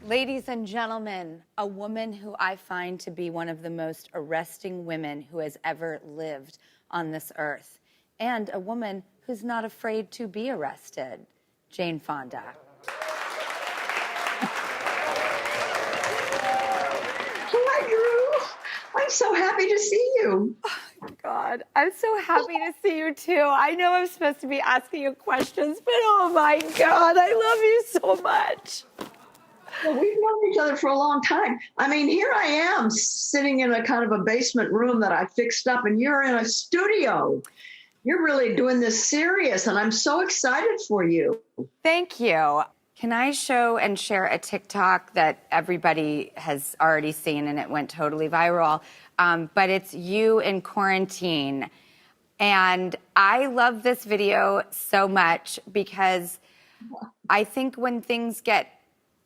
Ladies and gentlemen, a woman who I find to be one of the most arresting women who has ever lived on this earth, and a woman who's not afraid to be arrested, Jane Fonda. Hi, Drew. I'm so happy to see you. Oh, God, I'm so happy to see you too. I know I'm supposed to be asking you questions, but oh my God, I love you so much. Well, we've known each other for a long time. I mean, here I am sitting in a kind of a basement room that I fixed up, and you're in a studio. You're really doing this serious, and I'm so excited for you. Thank you. Can I show and share a TikTok that everybody has already seen and it went totally viral? But it's you in quarantine. And I love this video so much because I think when things get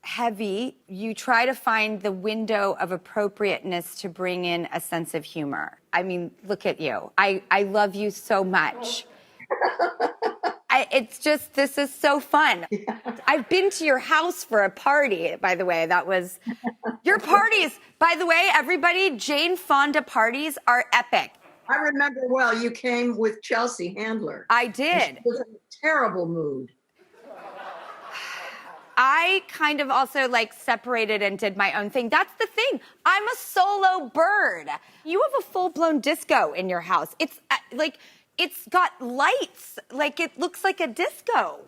heavy, you try to find the window of appropriateness to bring in a sense of humor. I mean, look at you. I love you so much. It's just, this is so fun. Yeah. I've been to your house for a party, by the way. That was your parties. By the way, everybody, Jane Fonda parties are epic. I remember well, you came with Chelsea Handler. I did. She was in a terrible mood. I kind of also like separated and did my own thing. That's the thing. I'm a solo bird. You have a full-blown disco in your house. It's like, it's got lights, like it looks like a disco.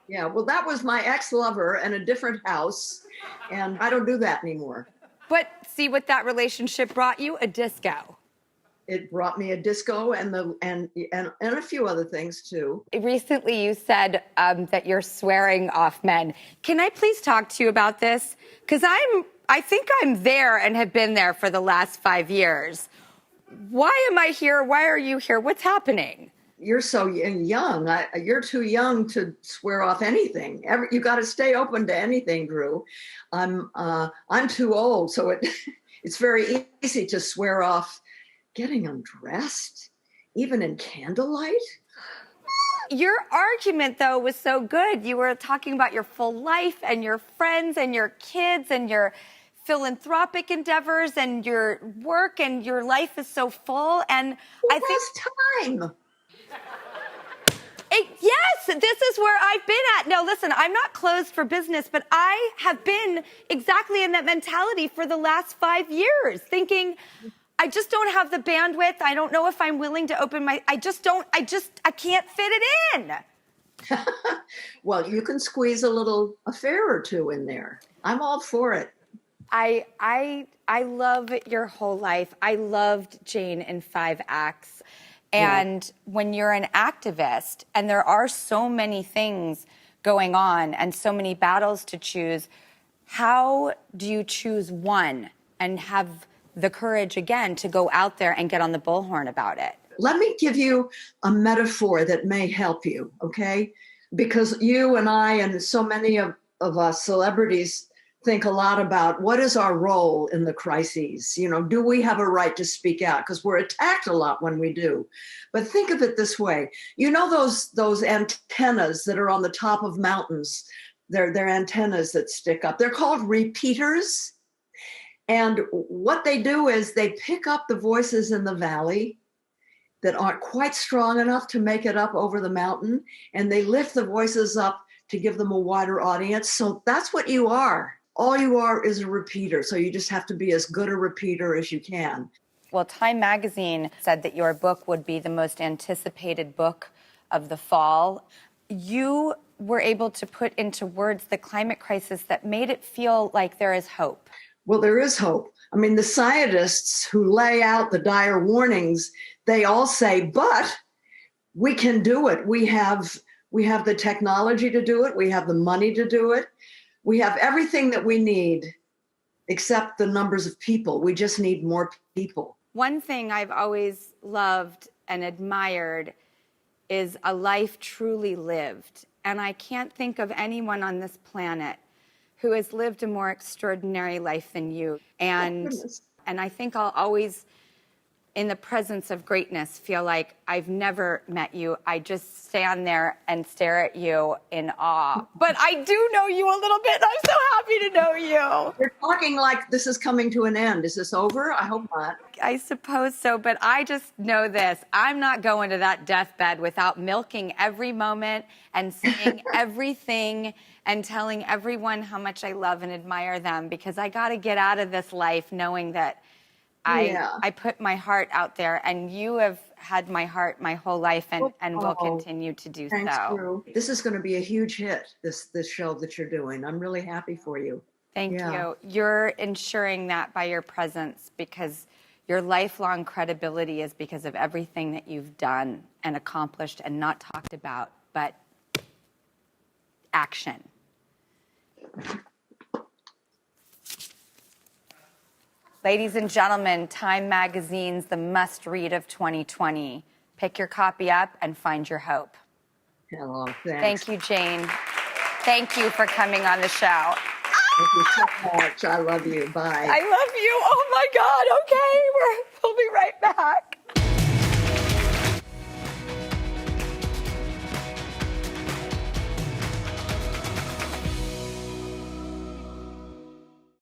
Yeah, well, that was my ex-lover and a different house, and I don't do that anymore. But see what that relationship brought you? A disco. It brought me a disco and a few other things too. Recently, you said that you're swearing off men. Can I please talk to you about this? Because I think I'm there and have been there for the last 5 years. Why am I here? Why are you here? What's happening? You're so young. You're too young to swear off anything. You got to stay open to anything, Drew. I'm too old, so it's very easy to swear off getting undressed, even in candlelight. Your argument, though, was so good. You were talking about your full life and your friends and your kids and your philanthropic endeavors and your work, and your life is so full. And I think time. Yes, this is where I've been at. No, listen, I'm not closed for business, but I have been exactly in that mentality for the last 5 years, thinking I just don't have the bandwidth. I don't know if I'm willing to open I can't fit it in. Well, you can squeeze a affair or two in there. I'm all for it. I love your whole life. I loved Jane in 5 acts. And when you're an activist and there are so many things going on and so many battles to choose, how do you choose one and have the courage again to go out there and get on the bullhorn about it? Let me give you a metaphor that may help you, okay? Because you and I and so many of us celebrities think a lot about what is our role in the crises. You know, do we have a right to speak out? Because we're attacked a lot when we do. But think of it this way. You know those antennas that are on the top of mountains? They're antennas that stick up. They're called repeaters. And what they do is they pick up the voices in the valley that aren't quite strong enough to make it up over the mountain, and they lift the voices up to give them a wider audience. So that's what you are. All you are is a repeater. So you just have to be as good a repeater as you can. Well, Time magazine said that your book would be the most anticipated book of the fall. You were able to put into words the climate crisis that made it feel like there is hope. Well, there is hope. I mean, the scientists who lay out the dire warnings, they all say, but we can do it. We have the technology to do it. We have the money to do it. We have everything that we need except the numbers of people. We just need more people. One thing I've always loved and admired is a life truly lived. And I can't think of anyone on this planet who has lived a more extraordinary life than you. And I think I'll always in the presence of greatness, feel like I've never met you. I just stand there and stare at you in awe. But I do know you a little bit, and I'm so happy to know you. You're talking like this is coming to an end. Is this over? I hope not. I suppose so, but I just know this. I'm not going to that deathbed without milking every moment and saying everything and telling everyone how much I love and admire them, because I got to get out of this life knowing that I put my heart out there, and you have had my heart my whole life and will continue to do Thanks, so. Drew. This is going to be a huge hit, this show that you're doing. I'm really happy for you. Thank you. You're ensuring that by your presence, because your lifelong credibility is because of everything that you've done and accomplished and not talked about, but action. Ladies and gentlemen, Time Magazine's The Must Read of 2020. Pick your copy up and find your hope. Hello, Thank thanks. you, Jane. Thank you for coming on the show. Thank you so much. I love you. Bye. I love you. Oh my God.